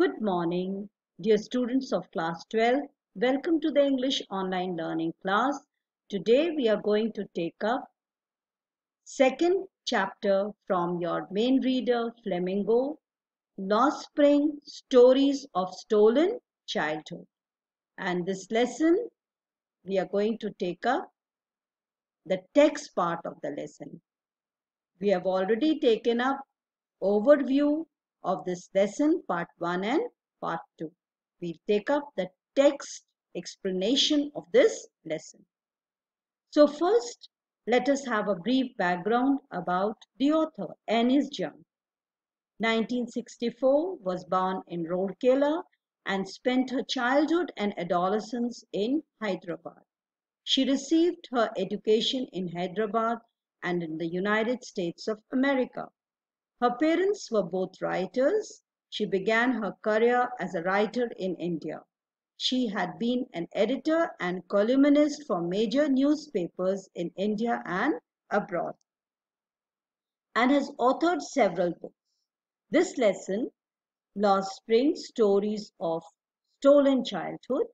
Good morning, dear students of class 12. Welcome to the English online learning class. Today we are going to take up second chapter from your main reader Flamingo, Lost Spring Stories of Stolen Childhood. And this lesson we are going to take up the text part of the lesson. We have already taken up overview of this lesson part 1 and part 2. We'll take up the text explanation of this lesson. So first, let us have a brief background about the author. Annis Young, 1964, was born in Rourkela and spent her childhood and adolescence in Hyderabad. She received her education in Hyderabad and in the United States of America. Her parents were both writers. She began her career as a writer in India. She had been an editor and columnist for major newspapers in India and abroad, and has authored several books. This lesson, Lost Spring Stories of Stolen Childhood,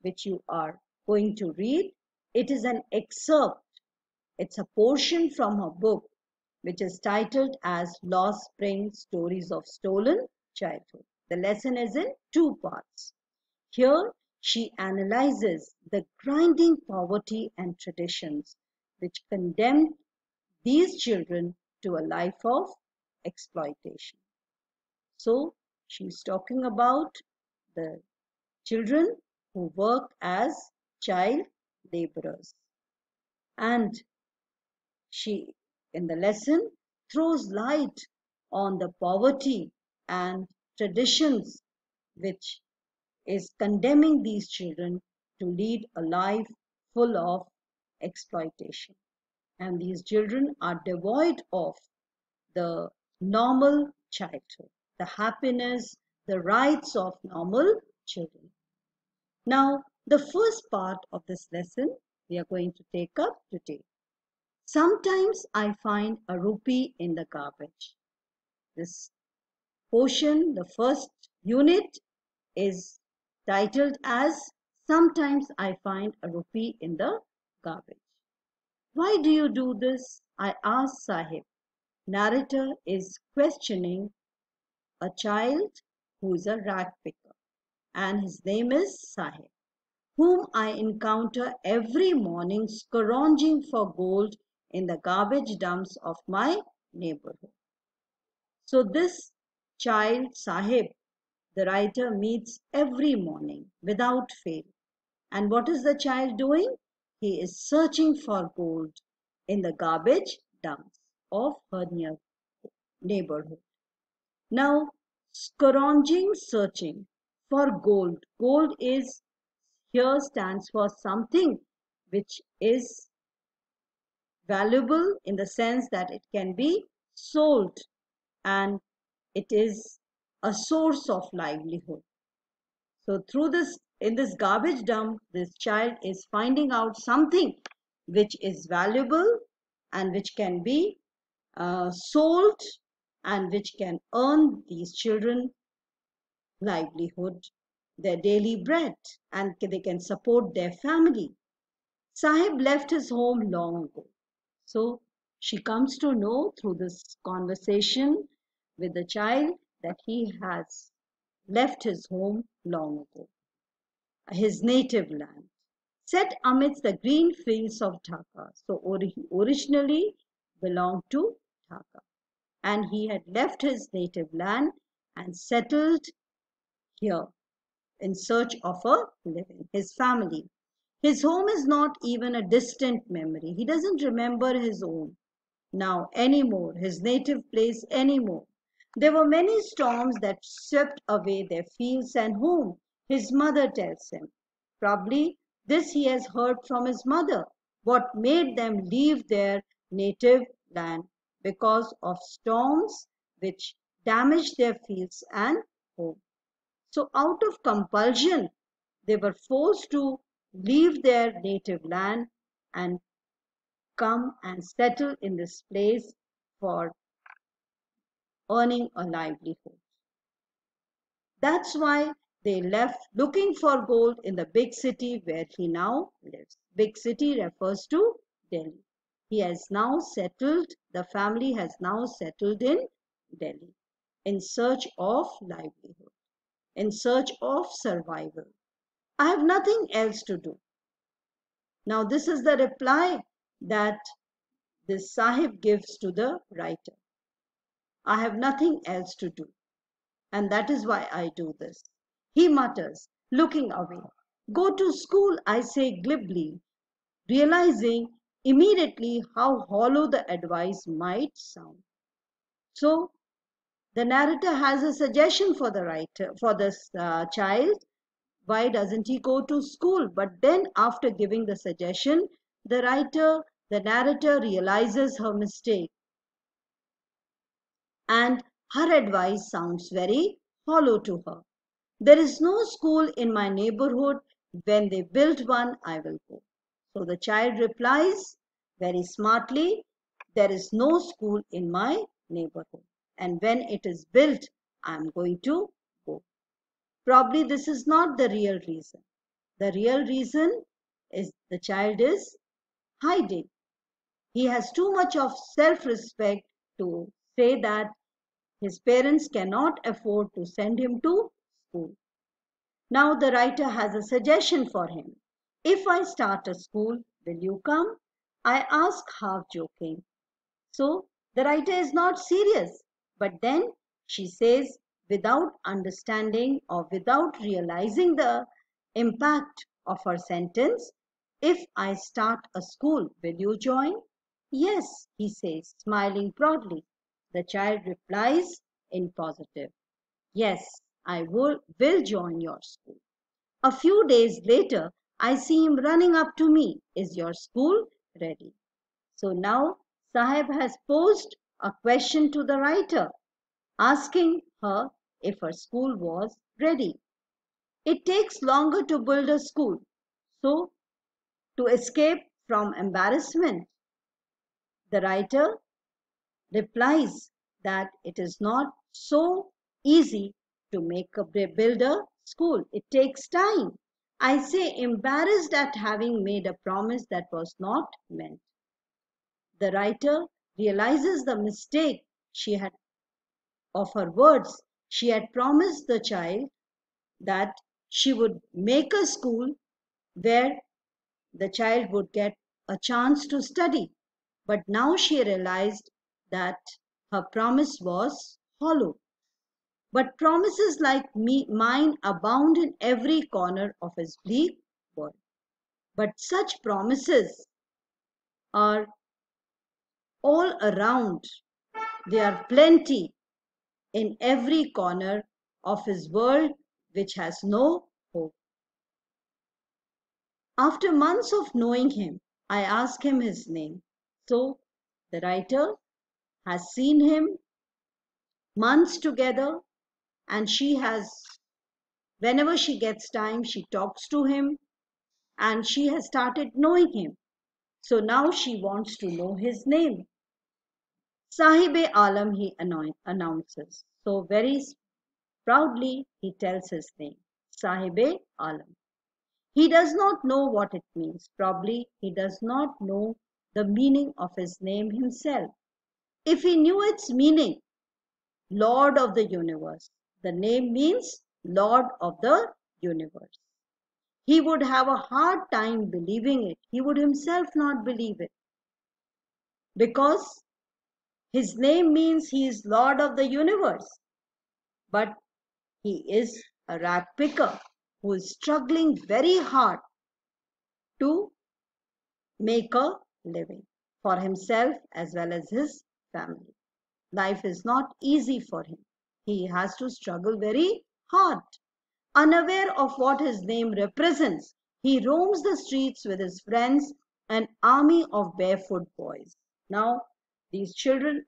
which you are going to read, it is an excerpt. It's a portion from her book, which is titled as Lost Spring Stories of Stolen Childhood. The lesson is in two parts. Here, she analyzes the grinding poverty and traditions which condemned these children to a life of exploitation. So, she's talking about the children who work as child laborers. And she, in the lesson, throws light on the poverty and traditions which is condemning these children to lead a life full of exploitation. And these children are devoid of the normal childhood, the happiness, the rights of normal children. Now, the first part of this lesson we are going to take up today. Sometimes I find a rupee in the garbage. This portion, the first unit, is titled as Sometimes I Find a Rupee in the Garbage. Why do you do this? I asked Sahib. Narrator is questioning a child who is a rag picker, and his name is Sahib, whom I encounter every morning scrounging for gold in the garbage dumps of my neighborhood. So this child, Sahib, the writer meets every morning without fail. And what is the child doing? He is searching for gold in the garbage dumps of her neighborhood. Now, scrounging, searching for gold. Gold is here stands for something which is valuable in the sense that it can be sold and it is a source of livelihood. So through this, in this garbage dump, this child is finding out something which is valuable and which can be sold and which can earn these children livelihood, their daily bread, and they can support their family. Sahib left his home long ago. So she comes to know through this conversation with the child that he has left his home long ago, his native land, set amidst the green fields of Dhaka. So originally belonged to Dhaka. And he had left his native land and settled here in search of a living, his family. His home is not even a distant memory. He doesn't remember his own now anymore, his native place anymore. There were many storms that swept away their fields and home, his mother tells him. Probably this he has heard from his mother, what made them leave their native land because of storms which damaged their fields and home. So out of compulsion, they were forced to leave their native land and come and settle in this place for earning a livelihood. That's why they left looking for gold in the big city where he now lives. Big city refers to Delhi. He has now settled, the family has now settled in Delhi in search of livelihood, in search of survival. I have nothing else to do. Now, this is the reply that this Sahib gives to the writer. I have nothing else to do, and that is why I do this. He mutters, looking away. Go to school, I say glibly, realizing immediately how hollow the advice might sound. So, the narrator has a suggestion for the writer, for this child. Why doesn't he go to school? But then, after giving the suggestion, the narrator realizes her mistake, and her advice sounds very hollow to her. There is no school in my neighborhood. When they build one, I will go. So the child replies very smartly, there is no school in my neighborhood. And when it is built, I am going to go. Probably this is not the real reason. The real reason is the child is hiding. He has too much of self-respect to say that his parents cannot afford to send him to school. Now the writer has a suggestion for him. If I start a school, will you come? I ask half joking. So the writer is not serious. But then she says, without understanding or without realizing the impact of her sentence, if I start a school, will you join? Yes, he says, smiling broadly. The child replies in positive. Yes, I will join your school. A few days later, I see him running up to me. Is your school ready? So now Sahib has posed a question to the writer, asking her if her school was ready. It takes longer to build a school. So, to escape from embarrassment, the writer replies that it is not so easy to build a school. It takes time. I say embarrassed at having made a promise that was not meant. The writer realizes the mistake she had of her words. She had promised the child that she would make a school where the child would get a chance to study. But now she realized that her promise was hollow. But promises like mine abound in every corner of his bleak world. But such promises are all around. There are plenty in every corner of his world which has no hope. After months of knowing him, I ask him his name. So the writer has seen him months together, and whenever she gets time, she talks to him, and she has started knowing him. So now she wants to know his name. Sahib-e Alam, he announces. So very proudly he tells his name, Sahib-e Alam. He does not know what it means. Probably he does not know the meaning of his name himself. If he knew its meaning, Lord of the universe, the name means Lord of the universe. He would have a hard time believing it. He would himself not believe it. Because his name means he is Lord of the universe. But he is a rag picker who is struggling very hard to make a living for himself as well as his family. Life is not easy for him. He has to struggle very hard. Unaware of what his name represents, he roams the streets with his friends, an army of barefoot boys. Now, these children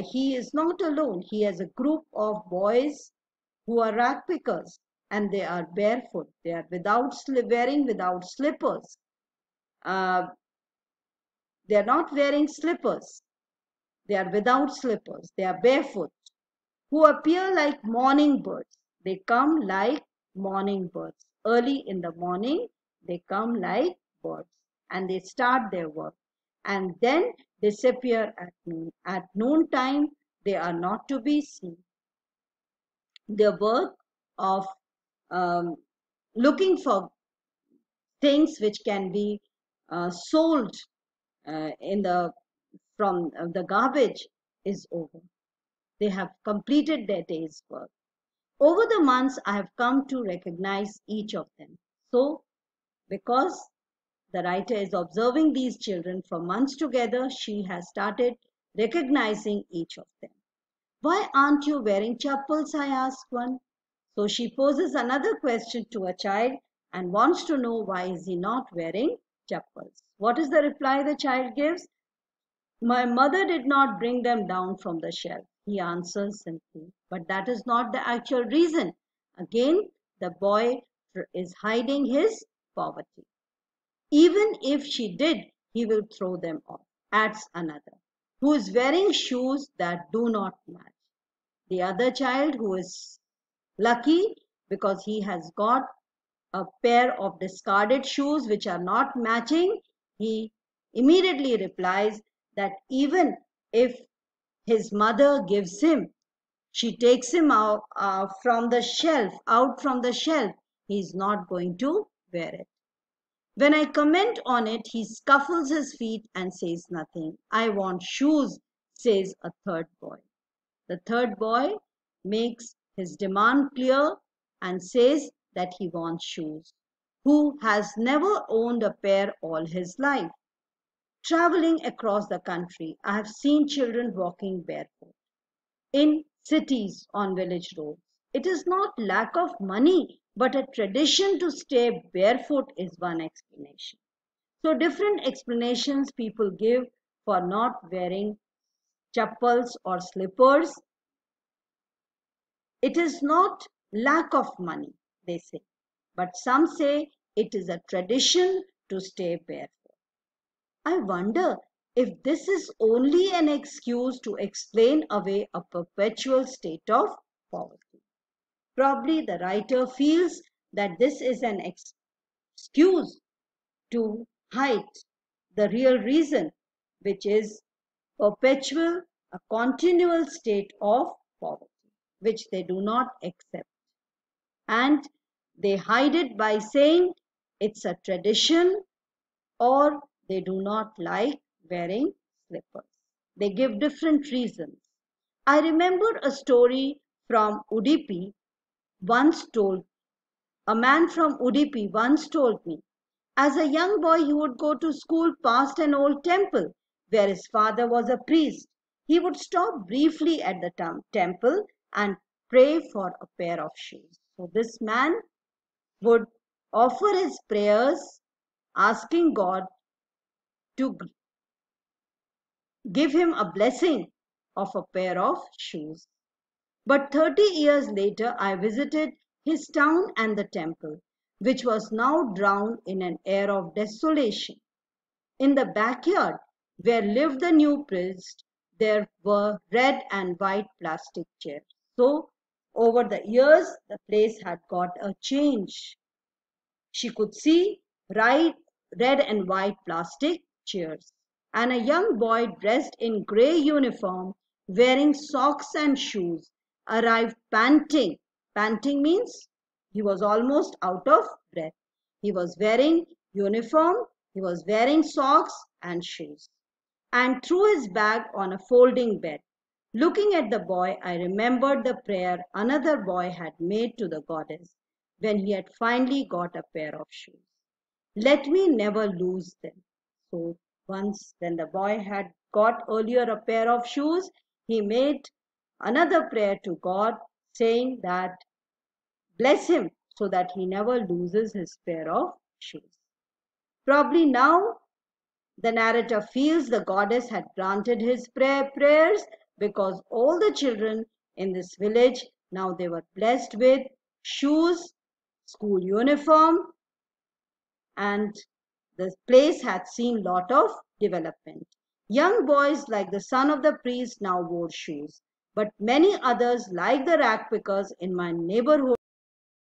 he is not alone. He has a group of boys who are rag pickers, and they are barefoot. They are wearing without slippers. Uh, they are not wearing slippers. They are without slippers. They are barefoot. who appear like morning birds. They come like morning birds. Early in the morning, they come like birds and they start their work and then disappear at noon. At noontime, they are not to be seen. Their work of um, looking for things which can be sold in the from the garbage is over. They have completed their day's work. Over the months, I have come to recognize each of them. So, because the writer is observing these children for months together, she has started recognizing each of them. Why aren't you wearing chappals? I ask one. So she poses another question to a child and wants to know why is he not wearing chappals. What is the reply the child gives? My mother did not bring them down from the shelf, he answers simply. But that is not the actual reason. Again, the boy is hiding his poverty. Even if she did, he will throw them off, adds another, who is wearing shoes that do not match. The other child, who is lucky because he has got a pair of discarded shoes which are not matching, he immediately replies that even if his mother gives him, she takes him out from the shelf, he is not going to wear it. When I comment on it, he scuffles his feet and says nothing. I want shoes, says a third boy. The third boy makes his demand clear and says that he wants shoes, who has never owned a pair all his life. Traveling across the country, I have seen children walking barefoot in cities on village roads. It is not lack of money, but a tradition to stay barefoot is one explanation. So different explanations people give for not wearing chappals or slippers. It is not lack of money, they say, but some say it is a tradition to stay barefoot. I wonder if this is only an excuse to explain away a perpetual state of poverty. Probably the writer feels that this is an excuse to hide the real reason, which is perpetual, a continual state of poverty, which they do not accept. And they hide it by saying it's a tradition or they do not like wearing slippers. They give different reasons. I remember a story from Udupi once told, a man from Udupi once told me, as a young boy he would go to school past an old temple where his father was a priest. He would stop briefly at the temple and pray for a pair of shoes. So this man would offer his prayers asking God to give him a blessing of a pair of shoes. But 30 years later, I visited his town and the temple, which was now drowned in an air of desolation. In the backyard where lived the new priest, there were red and white plastic chairs. So, over the years, the place had got a change. She could see red and white plastic chairs, and a young boy dressed in grey uniform, wearing socks and shoes, arrived panting. Panting means he was almost out of breath. He was wearing uniform, he was wearing socks and shoes, and threw his bag on a folding bed. Looking at the boy, I remembered the prayer another boy had made to the goddess when he had finally got a pair of shoes. Let me never lose them. So once when the boy had got earlier a pair of shoes, he made another prayer to God saying that bless him so that he never loses his pair of shoes. Probably now the narrator feels the goddess had granted his prayers because all the children in this village now they were blessed with shoes, school uniform, and the place had seen lot of development. Young boys like the son of the priest now wore shoes. But many others, like the rag pickers in my neighborhood,